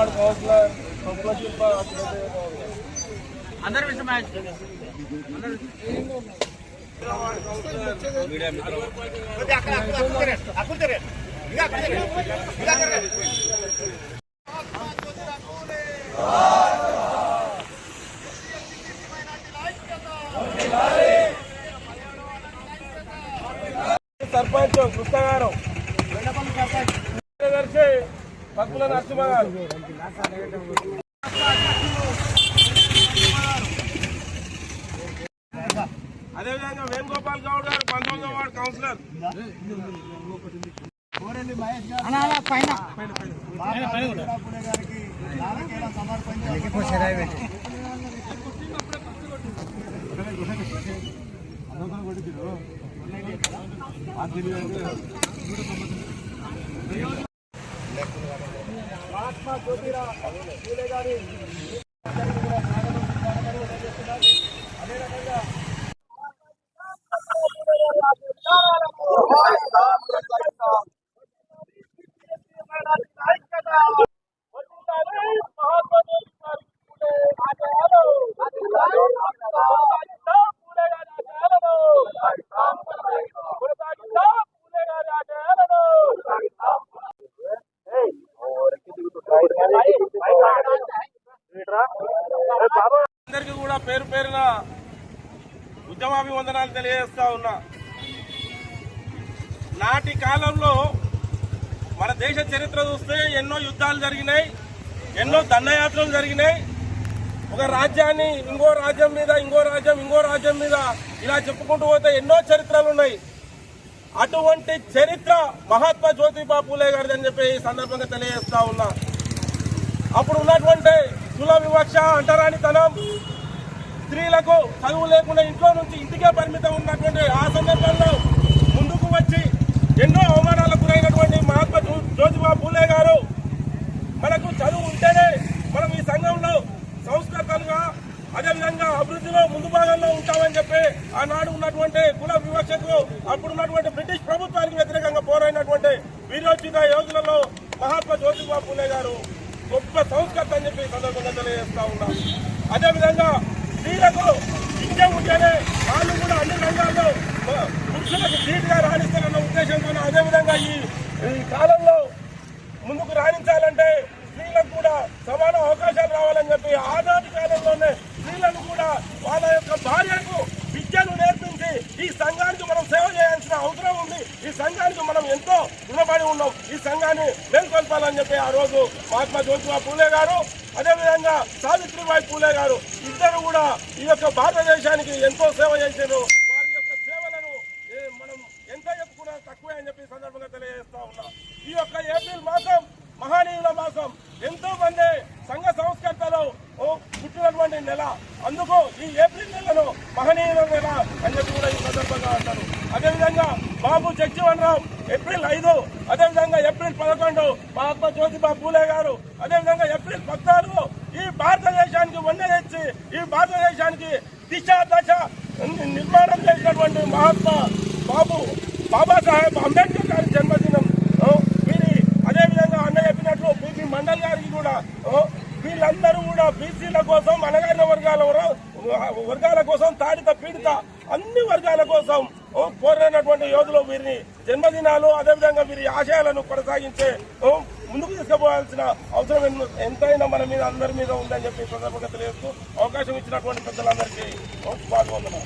Ward councillor अंदर सरपंच कृष्ण गारू కార్యదర్శి పక్కుల నరసింహ గారు అదేవిధంగా వేణుగోపాల్ గౌడ్ గారు 19వ వార్డు కౌన్సిలర్ महात्मा ज्योतिराव फूले गारी अదే రకంగా అందరికీ కూడా పేరు పేరున ఉద్యమాభివందనాలు తెలియజేస్తా ఉన్నా. నాటి కాలంలో మన దేశ చరిత్ర చూస్తే ఎన్నో యుద్ధాలు జరిగినాయి, ఎన్నో దండయాత్రలు జరిగినాయి. ఒక రాజ్యాన్ని ఇంకో రాజ్యం మీద, ఇంకో రాజ్యం మీద ఇలా చెప్పుకుంటూ పోతే ఎన్నో చరిత్రలు ఉన్నాయి. అటువంటి చరిత్ర మహాత్మా జ్యోతిబా పూలే గారిది అని చెప్పి ఈ సందర్భంగా తెలియజేస్తా ఉన్నా. అప్పుడు ఉన్నటువంటి కుల వివక్ష, అంటరానితనం, స్త్రీలకు చదువు లేకుండా ఇంట్లో నుంచి ఇంటికే పరిమితం ఉన్నటువంటి ఆ సందర్భంలో ముందుకు వచ్చి ఎన్నో అవమానాలకు గురైనటువంటి మహాత్మా జ్యోతిబా పూలే గారు మనకు చదువు ఉంటేనే మనం ఈ సంఘంలో సంస్కర్తలుగా, అదేవిధంగా అభివృద్ధిలో ముందు భాగంలో ఉంటామని చెప్పి ఆనాడు ఉన్నటువంటి కుల వివక్షకు అప్పుడున్నటువంటి బ్రిటిష్ ప్రభుత్వానికి వ్యతిరేకంగా పోరాడినటువంటి వీరోచిత యోధులలో మహాత్మా జ్యోతిబా పూలే గారు గొప్ప సంస్కర్త అని చెప్పి సందర్భంగా తెలియజేస్తా ఉన్నాం. అదేవిధంగా స్త్రీలకు విద్య ఉంటేనే వాళ్ళు కూడా అన్ని రంగాల్లో పురుషులకు ధీటుగా రాణిస్తారన్న ఉద్దేశంతో, అదేవిధంగా ఈ కాలంలో ముందుకు రాణించాలంటే స్త్రీలకు కూడా సమాన అవకాశాలు రావాలని చెప్పి ఆనాటి కాలంలోనే స్త్రీలను కూడా వాళ్ళ యొక్క భార్యకు విద్యను నేర్పించి ఈ సంఘానికి మనం సేవ చేయాల్సిన అవసరం ఉంది. ఈ సంఘానికి మనం ఎంతో రుణపడి ఉన్నాం. ఈ సంఘాన్ని మేల్కొల్పాలని చెప్పి ఆ రోజు మహాత్మా జ్యోతిబా పూలే గారు, అదేవిధంగా సావిత్రిబాయి పూలే గారు ఇద్దరు కూడా ఈ యొక్క భారతదేశానికి ఎంతో సేవ చేశారు. వారి యొక్క సేవలను మనం ఎంత చెప్పుకున్నా తక్కువే అని చెప్పి సందర్భంగా తెలియజేస్తా ఉన్నాం. ఈ యొక్క ఏప్రిల్ మాసం మహనీయుల మాసం, ఎంతో మంది సంఘ సంస్కర్తలు పుట్టినటువంటి నెల. అందుకు ఈ ఏప్రిల్ నెలను మహనీయుల నెల అని చెప్పి కూడా ఈ సందర్భంగా అంటారు. అదేవిధంగా బాబు జగ్జీవన్ రామ్ ఏప్రిల్ 5, అదేవిధంగా ఏప్రిల్ 11 మహాత్మా జ్యోతిబా పూలే గారు, అదేవిధంగా ఏప్రిల్ 14 ఈ భారతదేశానికి వన్నె తెచ్చి ఈ భారతదేశానికి దిశ దశ నిర్మాణం చేసినటువంటి మహాత్మా బాబాసాహెబ్ అంబేద్కర్ గారి జన్మదినం. అదేవిధంగా అన్న చెప్పినట్లు బీపీ మండల్ గారికి కూడా వీళ్ళందరూ కూడా బీసీల కోసం, అణగారిన వర్గాల కోసం, తాడిత పీడిత అన్ని వర్గాల కోసం పోరాడినటువంటి యోధులు వీరిని జన్మదినాలు, అదేవిధంగా వీరి ఆశయాలను కొనసాగించే ముందుకు తీసుకుపోవాల్సిన అవసరం ఎంతైనా మన మీద అందరి మీద ఉందని చెప్పి సందర్భంగా తెలియజేస్తూ అవకాశం ఇచ్చినటువంటి పెద్దలందరికీ స్వాగతం.